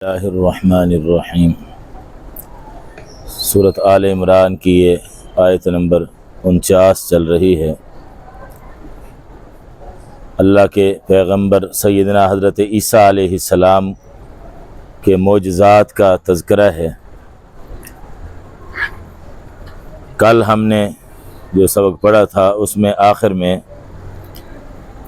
اللہ الرحمن الرحیم۔ سورۃ آل عمران کی یہ آیت نمبر 49 چل رہی ہے۔ اللہ کے پیغمبر سیدنا حضرت عیسیٰ علیہ السلام کے معجزات کا تذکرہ ہے۔ کل ہم نے جو سبق پڑھا تھا اس میں آخر میں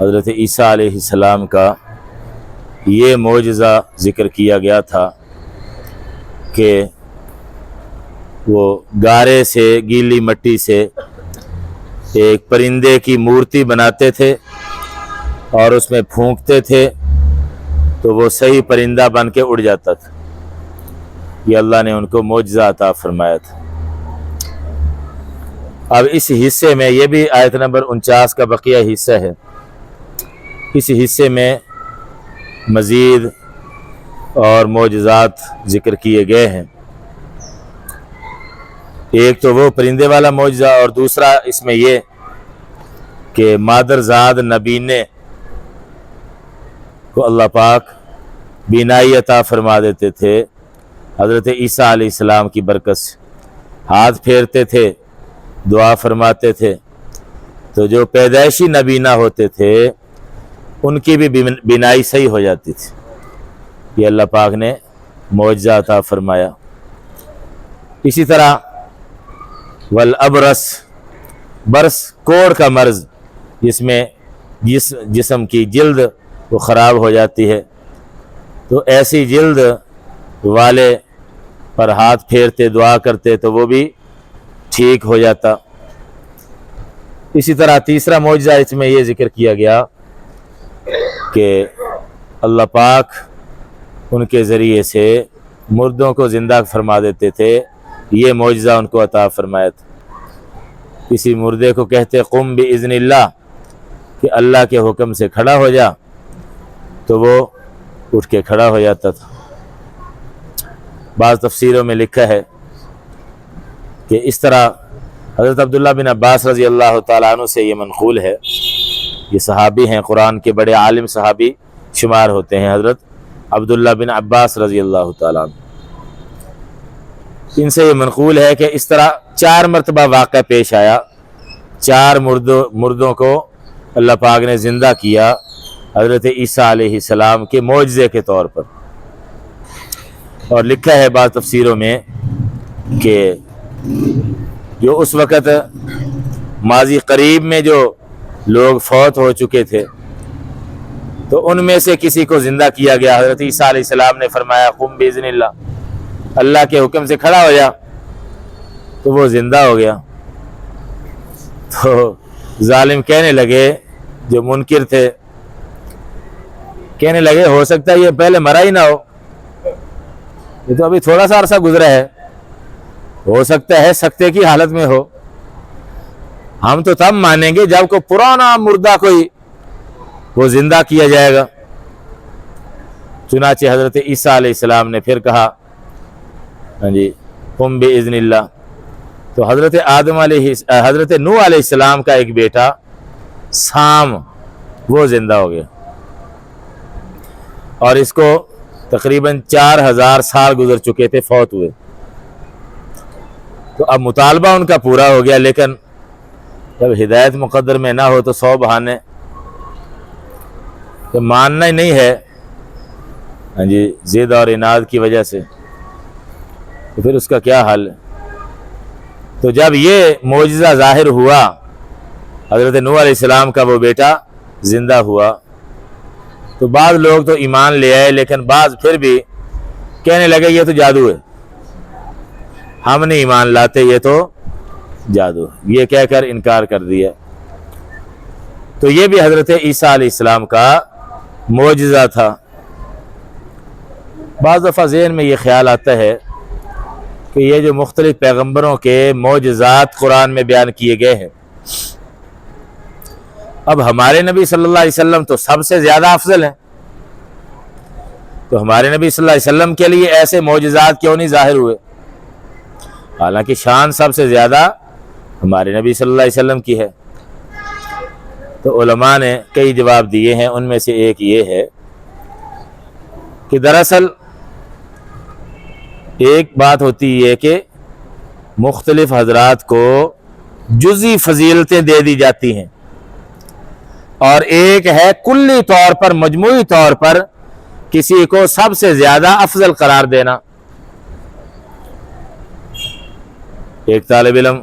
حضرت عیسیٰ علیہ السلام کا یہ معجزہ ذکر کیا گیا تھا کہ وہ گارے سے، گیلی مٹی سے ایک پرندے کی مورتی بناتے تھے اور اس میں پھونکتے تھے تو وہ صحیح پرندہ بن کے اڑ جاتا تھا۔ یہ اللہ نے ان کو معجزہ عطا فرمایا تھا۔ اب اس حصے میں، یہ بھی آیت نمبر 49 کا بقیہ حصہ ہے، اس حصے میں مزید اور معجزات ذکر کیے گئے ہیں۔ ایک تو وہ پرندے والا معجزہ، اور دوسرا اس میں یہ کہ مادرزاد نبینے کو اللہ پاک بینائی عطا فرما دیتے تھے حضرت عیسیٰ علیہ السلام کی برکت سے۔ ہاتھ پھیرتے تھے، دعا فرماتے تھے تو جو پیدائشی نبینا ہوتے تھے ان کی بھی بینائی صحیح ہو جاتی تھی۔ یہ اللہ پاک نے معجزہ عطا فرمایا۔ اسی طرح والابرس، برس کوڑ کا مرض، جس میں جسم کی جلد وہ خراب ہو جاتی ہے، تو ایسی جلد والے پر ہاتھ پھیرتے، دعا کرتے تو وہ بھی ٹھیک ہو جاتا۔ اسی طرح تیسرا معجزہ اس میں یہ ذکر کیا گیا کہ اللہ پاک ان کے ذریعے سے مردوں کو زندہ فرما دیتے تھے۔ یہ معجزہ ان کو عطا فرمایا تھا۔ کسی مردے کو کہتے قم باذن اللہ، کہ اللہ کے حکم سے کھڑا ہو جا، تو وہ اٹھ کے کھڑا ہو جاتا تھا۔ بعض تفسیروں میں لکھا ہے کہ اس طرح حضرت عبداللہ بن عباس رضی اللہ تعالیٰ عنہ سے یہ منقول ہے، یہ صحابی ہیں، قرآن کے بڑے عالم صحابی شمار ہوتے ہیں حضرت عبداللہ بن عباس رضی اللہ تعالیٰ عنہ۔ ان سے یہ منقول ہے کہ اس طرح 4 مرتبہ واقعہ پیش آیا، 4 مردوں کو اللہ پاک نے زندہ کیا حضرت عیسیٰ علیہ السلام کے معجزے کے طور پر۔ اور لکھا ہے بعض تفسیروں میں کہ جو اس وقت ماضی قریب میں جو لوگ فوت ہو چکے تھے تو ان میں سے کسی کو زندہ کیا گیا۔ حضرت عیسیٰ علیہ السلام نے فرمایا قم باذن اللہ، اللہ کے حکم سے کھڑا ہو جا، تو وہ زندہ ہو گیا۔ تو ظالم کہنے لگے، جو منکر تھے، کہنے لگے ہو سکتا ہے یہ پہلے مرا ہی نہ ہو، یہ تو ابھی تھوڑا سا عرصہ گزرا ہے، ہو سکتا ہے سکتے کی حالت میں ہو۔ ہم تو تب مانیں گے جب کوئی پرانا مردہ کوئی وہ زندہ کیا جائے گا۔ چنانچہ حضرت عیسیٰ علیہ السلام نے پھر کہا قم باذن اللہ، تو حضرت نوح علیہ السلام کا ایک بیٹا سام وہ زندہ ہو گیا، اور اس کو تقریباً 4000 سال گزر چکے تھے فوت ہوئے۔ تو اب مطالبہ ان کا پورا ہو گیا، لیکن جب ہدایت مقدر میں نہ ہو تو 100 بہانے، تو ماننا ہی نہیں ہے ضد اور عناد کی وجہ سے، تو پھر اس کا کیا حل ہے؟ تو جب یہ معجزہ ظاہر ہوا، حضرت نوح علیہ السلام کا وہ بیٹا زندہ ہوا، تو بعض لوگ تو ایمان لے آئے، لیکن بعض پھر بھی کہنے لگے یہ تو جادو ہے، ہم نہیں ایمان لاتے، یہ تو جادو، یہ کہہ کر انکار کر دیا۔ تو یہ بھی حضرت عیسیٰ علیہ السلام کا معجزہ تھا۔ بعض دفعہ ذہن میں یہ خیال آتا ہے کہ یہ جو مختلف پیغمبروں کے معجزات قرآن میں بیان کیے گئے ہیں، اب ہمارے نبی صلی اللہ علیہ وسلم تو سب سے زیادہ افضل ہیں، تو ہمارے نبی صلی اللہ علیہ وسلم کے لیے ایسے معجزات کیوں نہیں ظاہر ہوئے؟ حالانکہ شان سب سے زیادہ ہمارے نبی صلی اللہ علیہ وسلم کی ہے۔ تو علماء نے کئی جواب دیے ہیں، ان میں سے ایک یہ ہے کہ دراصل ایک بات ہوتی ہے کہ مختلف حضرات کو جزئی فضیلتیں دے دی جاتی ہیں، اور ایک ہے کلی طور پر، مجموعی طور پر کسی کو سب سے زیادہ افضل قرار دینا۔ ایک طالب علم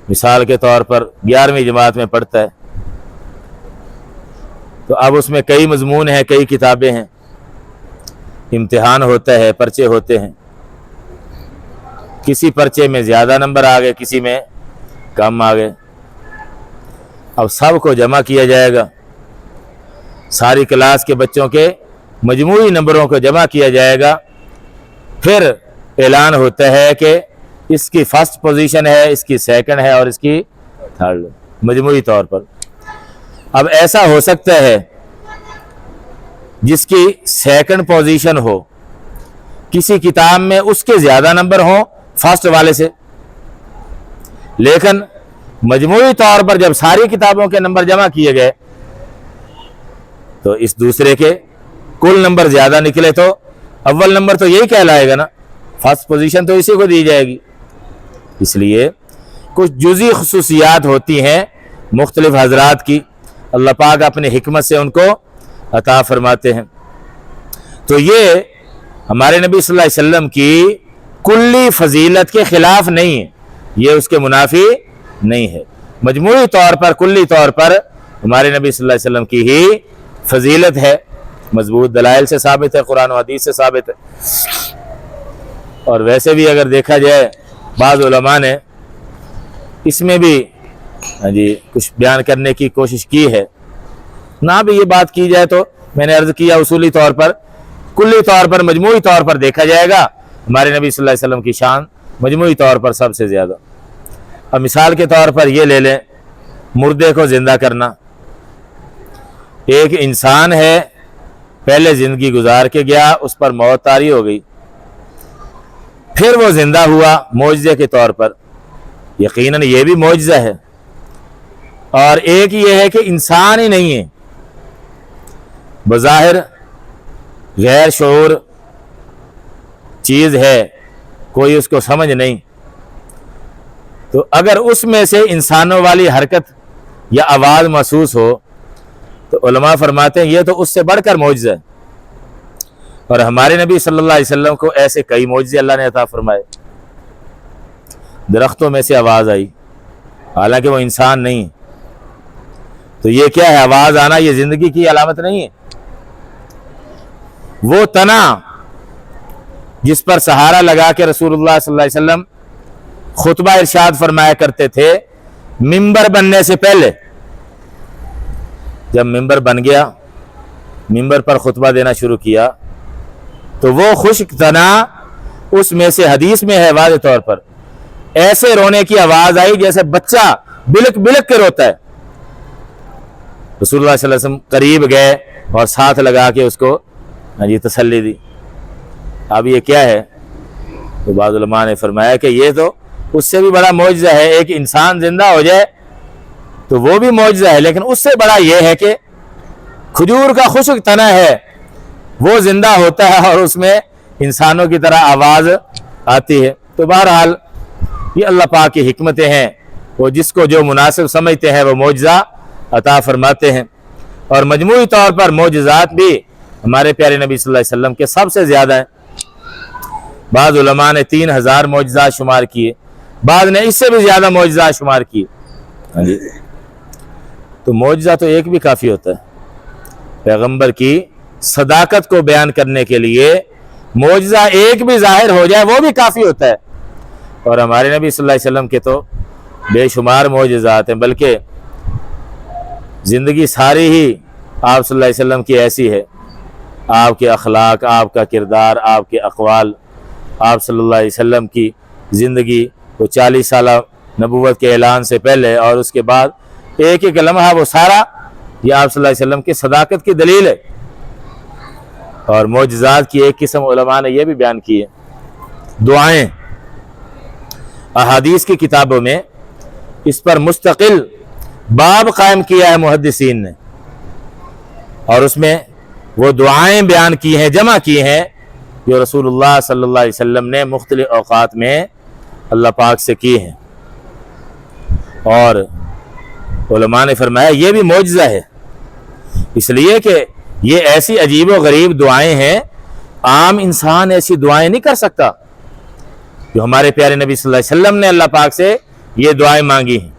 مثال کے طور پر 11ویں جماعت میں پڑھتا ہے، تو اب اس میں کئی مضمون ہیں، کئی کتابیں ہیں، امتحان ہوتا ہے، پرچے ہوتے ہیں، کسی پرچے میں زیادہ نمبر آ گئے، کسی میں کم آ گئے۔ اب سب کو جمع کیا جائے گا، ساری کلاس کے بچوں کے مجموعی نمبروں کو جمع کیا جائے گا، پھر اعلان ہوتا ہے کہ اس کی فرسٹ پوزیشن ہے، اس کی سیکنڈ ہے اور اس کی تھرڈ، مجموعی طور پر۔ اب ایسا ہو سکتا ہے جس کی سیکنڈ پوزیشن ہو، کسی کتاب میں اس کے زیادہ نمبر ہوں فرسٹ والے سے، لیکن مجموعی طور پر جب ساری کتابوں کے نمبر جمع کیے گئے تو اس دوسرے کے کل نمبر زیادہ نکلے تو اول نمبر تو یہی کہلائے گا نا، فرسٹ پوزیشن تو اسی کو دی جائے گی۔ اس لیے کچھ جزئی خصوصیات ہوتی ہیں مختلف حضرات کی، اللہ پاک اپنے حکمت سے ان کو عطا فرماتے ہیں۔ تو یہ ہمارے نبی صلی اللہ علیہ وسلم کی کلی فضیلت کے خلاف نہیں ہے، یہ اس کے منافی نہیں ہے، مجموعی طور پر، کلی طور پر ہمارے نبی صلی اللہ علیہ وسلم کی ہی فضیلت ہے، مضبوط دلائل سے ثابت ہے، قرآن و حدیث سے ثابت ہے۔ اور ویسے بھی اگر دیکھا جائے بعض علماء نے اس میں بھی کچھ بیان کرنے کی کوشش کی ہے، نہ بھی یہ بات کی جائے تو میں نے عرض کیا اصولی طور پر، کلی طور پر، مجموعی طور پر دیکھا جائے گا ہمارے نبی صلی اللہ علیہ وسلم کی شان مجموعی طور پر سب سے زیادہ۔ اب مثال کے طور پر یہ لے لیں، مردے کو زندہ کرنا۔ ایک انسان ہے، پہلے زندگی گزار کے گیا، اس پر موت طاری ہو گئی، پھر وہ زندہ ہوا معجزے کے طور پر، یقیناً یہ بھی معجزہ ہے۔ اور ایک یہ ہے کہ انسان ہی نہیں ہے، بظاہر غیر شعور چیز ہے، کوئی اس کو سمجھ نہیں، تو اگر اس میں سے انسانوں والی حرکت یا آواز محسوس ہو تو علماء فرماتے ہیں یہ تو اس سے بڑھ کر معجزہ ہے۔ اور ہمارے نبی صلی اللہ علیہ وسلم کو ایسے کئی معجزے اللہ نے عطا فرمائے، درختوں میں سے آواز آئی، حالانکہ وہ انسان نہیں، تو یہ کیا ہے؟ آواز آنا یہ زندگی کی علامت نہیں ہے۔ وہ تنا جس پر سہارا لگا کے رسول اللہ صلی اللہ علیہ وسلم خطبہ ارشاد فرمایا کرتے تھے ممبر بننے سے پہلے، جب ممبر بن گیا، ممبر پر خطبہ دینا شروع کیا، تو وہ خشک تنا اس میں سے حدیث میں ہے واضح طور پر ایسے رونے کی آواز آئی جیسے بچہ بلک بلک کے روتا ہے۔ رسول اللہ صلی اللہ علیہ وسلم قریب گئے اور ساتھ لگا کے اس کو تسلی دی۔ اب یہ کیا ہے؟ تو بعض علماء نے فرمایا کہ یہ تو اس سے بھی بڑا معجزہ ہے، ایک انسان زندہ ہو جائے تو وہ بھی معجزہ ہے، لیکن اس سے بڑا یہ ہے کہ کھجور کا خشک تنا ہے، وہ زندہ ہوتا ہے اور اس میں انسانوں کی طرح آواز آتی ہے۔ تو بہرحال یہ اللہ پاک کی حکمتیں ہیں، وہ جس کو جو مناسب سمجھتے ہیں وہ معجزہ عطا فرماتے ہیں۔ اور مجموعی طور پر معجزات بھی ہمارے پیارے نبی صلی اللہ علیہ وسلم کے سب سے زیادہ ہیں۔ بعض علماء نے 3000 معجزات شمار کیے، بعض نے اس سے بھی زیادہ معجزات شمار کیے۔ تو معجزہ تو ایک بھی کافی ہوتا ہے، پیغمبر کی صداقت کو بیان کرنے کے لیے معجزہ ایک بھی ظاہر ہو جائے وہ بھی کافی ہوتا ہے۔ اور ہمارے نبی صلی اللہ علیہ وسلم کے تو بے شمار معجزات ہیں، بلکہ زندگی ساری ہی آپ صلی اللہ علیہ وسلم کی ایسی ہے، آپ کے اخلاق، آپ کا کردار، آپ کے اقوال، آپ صلی اللہ علیہ وسلم کی زندگی، وہ 40 سالہ نبوت کے اعلان سے پہلے اور اس کے بعد ایک ایک لمحہ وہ سارا یہ آپ صلی اللہ علیہ وسلم کی صداقت کی دلیل ہے۔ اور معجزات کی ایک قسم علماء نے یہ بھی بیان کی ہے، دعائیں۔ احادیث کی کتابوں میں اس پر مستقل باب قائم کیا ہے محدثین نے، اور اس میں وہ دعائیں بیان کی ہیں، جمع کی ہیں جو رسول اللہ صلی اللہ علیہ وسلم نے مختلف اوقات میں اللہ پاک سے کی ہیں، اور علماء نے فرمایا یہ بھی معجزہ ہے، اس لیے کہ یہ ایسی عجیب و غریب دعائیں ہیں، عام انسان ایسی دعائیں نہیں کر سکتا، جو ہمارے پیارے نبی صلی اللہ علیہ وسلم نے اللہ پاک سے یہ دعائیں مانگی ہیں،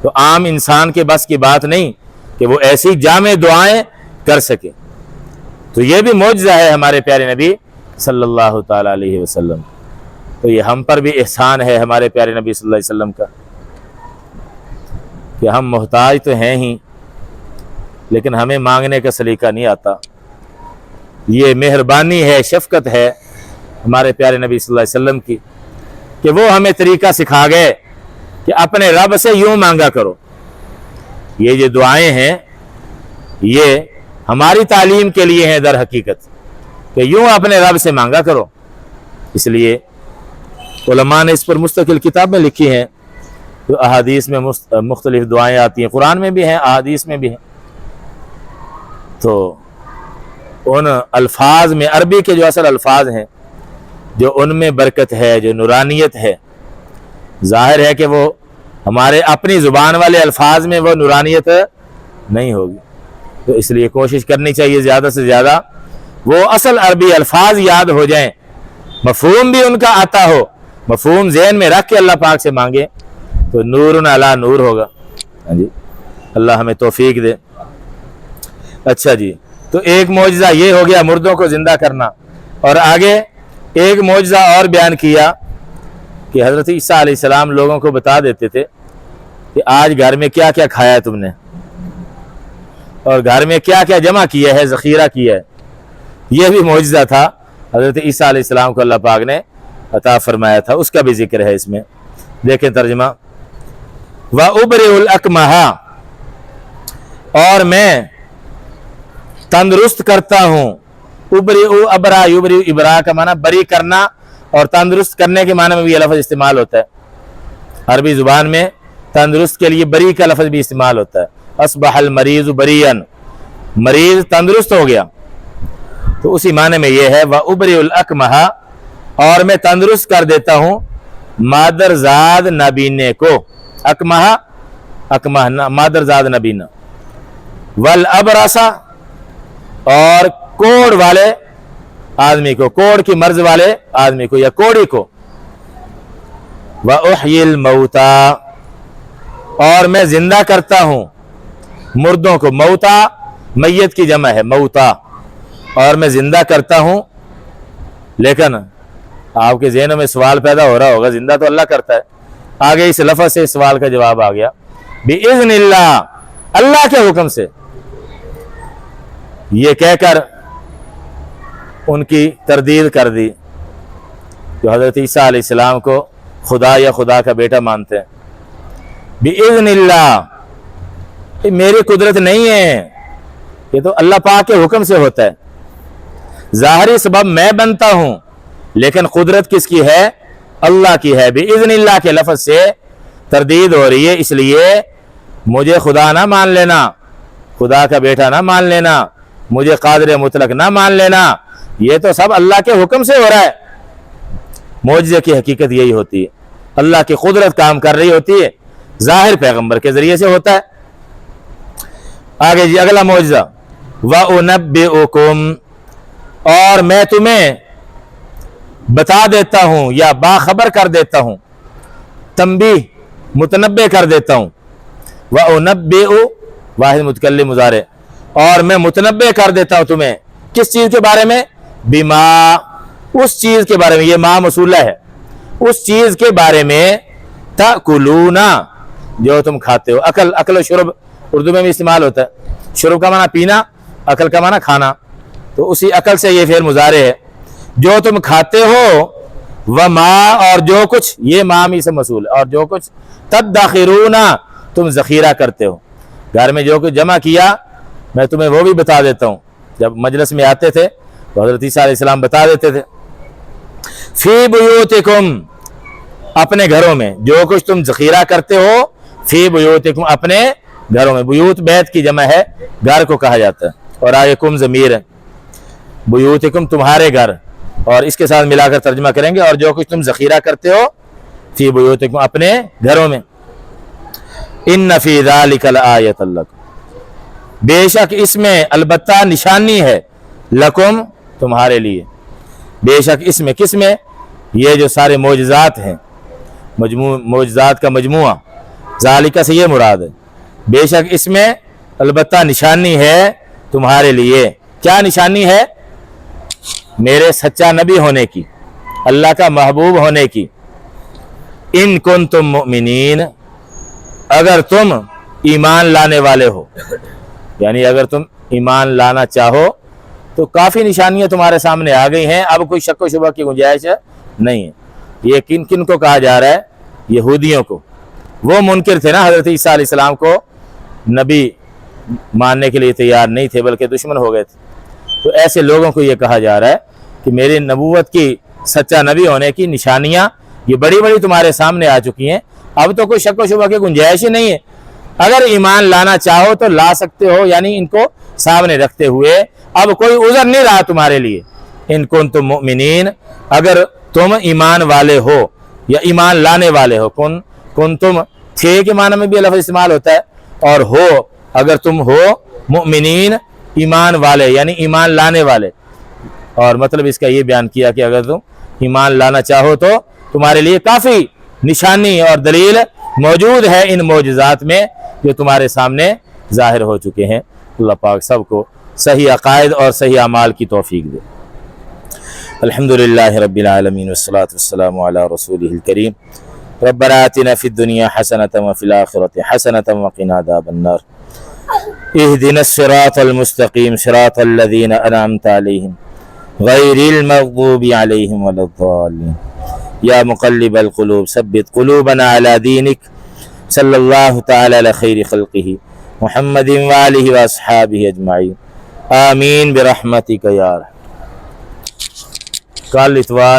تو عام انسان کے بس کی بات نہیں کہ وہ ایسی جامع دعائیں کر سکے، تو یہ بھی معجزہ ہے ہمارے پیارے نبی صلی اللہ تعالیٰ علیہ وسلم۔ تو یہ ہم پر بھی احسان ہے ہمارے پیارے نبی صلی اللہ علیہ وسلم کا کہ ہم محتاج تو ہیں ہی، لیکن ہمیں مانگنے کا سلیقہ نہیں آتا۔ یہ مہربانی ہے، شفقت ہے ہمارے پیارے نبی صلی اللہ علیہ وسلم کی کہ وہ ہمیں طریقہ سکھا گئے کہ اپنے رب سے یوں مانگا کرو۔ یہ جو دعائیں ہیں یہ ہماری تعلیم کے لیے ہیں در حقیقت، کہ یوں اپنے رب سے مانگا کرو۔ اس لیے علماء نے اس پر مستقل کتاب میں لکھی ہیں، تو احادیث میں مختلف دعائیں آتی ہیں، قرآن میں بھی ہیں، احادیث میں بھی ہیں۔ تو ان الفاظ میں عربی کے جو اصل الفاظ ہیں، جو ان میں برکت ہے، جو نورانیت ہے، ظاہر ہے کہ وہ ہمارے اپنی زبان والے الفاظ میں وہ نورانیت نہیں ہوگی، تو اس لیے کوشش کرنی چاہیے زیادہ سے زیادہ وہ اصل عربی الفاظ یاد ہو جائیں، مفہوم بھی ان کا آتا ہو، مفہوم ذہن میں رکھ کے اللہ پاک سے مانگے تو نور علی نور ہوگا۔ ہاں جی، اللہ ہمیں توفیق دے۔ اچھا جی، تو ایک معجزہ یہ ہو گیا مردوں کو زندہ کرنا، اور آگے ایک معجزہ اور بیان کیا کہ حضرت عیسیٰ علیہ السلام لوگوں کو بتا دیتے تھے کہ آج گھر میں کیا کیا کھایا ہے تم نے، اور گھر میں کیا کیا جمع کیا ہے، ذخیرہ کیا ہے۔ یہ بھی معجزہ تھا حضرت عیسیٰ علیہ السلام کو اللہ پاک نے عطا فرمایا تھا، اس کا بھی ذکر ہے اس میں۔ دیکھیں ترجمہ، وَأُبْرِئُ الْأَكْمَحَ، اور میں تندرست کرتا ہوں۔ ابرئ ابرا یبرئ، ابرا کا معنی بری کرنا، اور تندرست کرنے کے معنی میں بھی یہ لفظ استعمال ہوتا ہے۔ عربی زبان میں تندرست کے لیے بری کا لفظ بھی استعمال ہوتا ہے۔ اصبح المریض بریئا، مریض تندرست ہو گیا، تو اسی معنی میں یہ ہے وَأُبْرِئُ الْأَكْمَحَ، اور میں تندرست کر دیتا ہوں مادر زاد نابینے کو۔ اکمہ مادر زاد نابینا، والابرص، اور کوڑ والے آدمی کو، کوڑ کی مرض والے آدمی کو یا کوڑی کو۔ وَأُحْيِي الْمَوْتَى، اور میں زندہ کرتا ہوں مردوں کو۔ موتا میت کی جمع ہے، موتا، اور میں زندہ کرتا ہوں۔ لیکن آپ کے ذہنوں میں سوال پیدا ہو رہا ہوگا، زندہ تو اللہ کرتا ہے، آگے اس لفظ سے اس سوال کا جواب آ گیا، بِإِذْنِ اللَّهِ، اللہ کے حکم سے۔ یہ کہہ کر ان کی تردید کر دی جو حضرت عیسیٰ علیہ السلام کو خدا یا خدا کا بیٹا مانتے ہیں۔ بِإِذْنِ اللَّهِ، یہ میری قدرت نہیں ہے، یہ تو اللہ پاک کے حکم سے ہوتا ہے۔ ظاہری سبب میں بنتا ہوں، لیکن قدرت کس کی ہے؟ اللہ کی ہے۔ بِإِذْنِ اللَّهِ کے لفظ سے تردید ہو رہی ہے، اس لیے مجھے خدا نہ مان لینا، خدا کا بیٹا نہ مان لینا، مجھے قادر مطلق نہ مان لینا، یہ تو سب اللہ کے حکم سے ہو رہا ہے۔ معجزے کی حقیقت یہی ہوتی ہے، اللہ کی قدرت کام کر رہی ہوتی ہے، ظاہر پیغمبر کے ذریعے سے ہوتا ہے۔ آگے جی اگلا معجزہ، وَأُنَبِّئُكُمْ، اور میں تمہیں بتا دیتا ہوں یا باخبر کر دیتا ہوں، تنبیہ متنبع کر دیتا ہوں۔ وَأُنَبِّئُ واحد متکلم مضارع، اور میں متنبع کر دیتا ہوں تمہیں کس چیز کے بارے میں؟ بما، اس چیز کے بارے میں، یہ ما موصولہ ہے، اس چیز کے بارے میں، تأکلون، جو تم کھاتے ہو۔ اکل و شرب اردو میں بھی استعمال ہوتا ہے، شرب کا معنی پینا، اکل کا معنی کھانا، تو اسی عقل سے یہ فعل مضارع ہے، جو تم کھاتے ہو۔ وما، اور جو کچھ، یہ مامی سے موصول ہے، اور جو کچھ تدخرون، تم ذخیرہ کرتے ہو، گھر میں جو کچھ جمع کیا میں تمہیں وہ بھی بتا دیتا ہوں۔ جب مجلس میں آتے تھے تو حضرت عیسیٰ علیہ السلام بتا دیتے تھے۔ فی بیوتکم، اپنے گھروں میں جو کچھ تم ذخیرہ کرتے ہو، فی بیوتکم، اپنے گھروں میں۔ بیوت بیت کی جمع ہے، گھر کو کہا جاتا ہے، اور آگے کم ضمیر ہے، بیوتکم تمہارے گھر، اور اس کے ساتھ ملا کر ترجمہ کریں گے، اور جو کچھ تم ذخیرہ کرتے ہو فی بیوتکم اپنے گھروں میں، ان فی ذلک لآیۃ لکم بے شک اس میں البتہ نشانی ہے، لکم تمہارے لیے، بے شک اس میں، کس میں؟ یہ جو سارے معجزات ہیں، معجزات کا مجموعہ، ذالک سے یہ مراد ہے، بے شک اس میں البتہ نشانی ہے تمہارے لیے۔ کیا نشانی ہے؟ میرے سچا نبی ہونے کی، اللہ کا محبوب ہونے کی۔ ان کنتم مؤمنین، اگر تم ایمان لانے والے ہو، یعنی اگر تم ایمان لانا چاہو تو کافی نشانیاں تمہارے سامنے آ گئی ہیں، اب کوئی شک و شبہ کی گنجائش نہیں ہے۔ یہ کن کن کو کہا جا رہا ہے؟ یہودیوں کو، وہ منکر تھے نا حضرت عیسیٰ علیہ السلام کو، نبی ماننے کے لیے تیار نہیں تھے بلکہ دشمن ہو گئے تھے، تو ایسے لوگوں کو یہ کہا جا رہا ہے کہ میری نبوت کی، سچا نبی ہونے کی نشانیاں یہ بڑی بڑی تمہارے سامنے آ چکی ہیں، اب تو کوئی شک و شبہ کی گنجائش ہی نہیں ہے، اگر ایمان لانا چاہو تو لا سکتے ہو، یعنی ان کو سامنے رکھتے ہوئے اب کوئی عذر نہیں رہا تمہارے لیے۔ ان کنتم مؤمنین، اگر تم ایمان والے ہو یا ایمان لانے والے ہو، کنتم تھے کے معنی میں بھی لفظ استعمال ہوتا ہے، اور ہو اگر تم ہو مؤمنین ایمان والے یعنی ایمان لانے والے، اور مطلب اس کا یہ بیان کیا کہ اگر تم ایمان لانا چاہو تو تمہارے لیے کافی نشانی اور دلیل موجود ہے ان معجزات میں جو تمہارے سامنے ظاہر ہو چکے ہیں۔ اللہ پاک سب کو صحیح عقائد اور صحیح اعمال کی توفیق دے۔ الحمدللہ رب العالمین والصلاة والسلام علی رسولہ الکریم۔ ربنا آتنا فی الدنیا حسنۃ وفی الآخرۃ حسنۃ وقنا عذاب النار۔ اہدنا الصراط المستقیم صراط الذین انعمت علیہم غیر المغضوب علیہم ولا الضالین۔ یا مقلب القلوب ثبت قلوبنا علی دینک، صلی اللہ تعالی علی خیر خلقہ محمد وآلہ واصحابہ اجمعین، آمین برحمتک یا رحمت۔ کل اتوار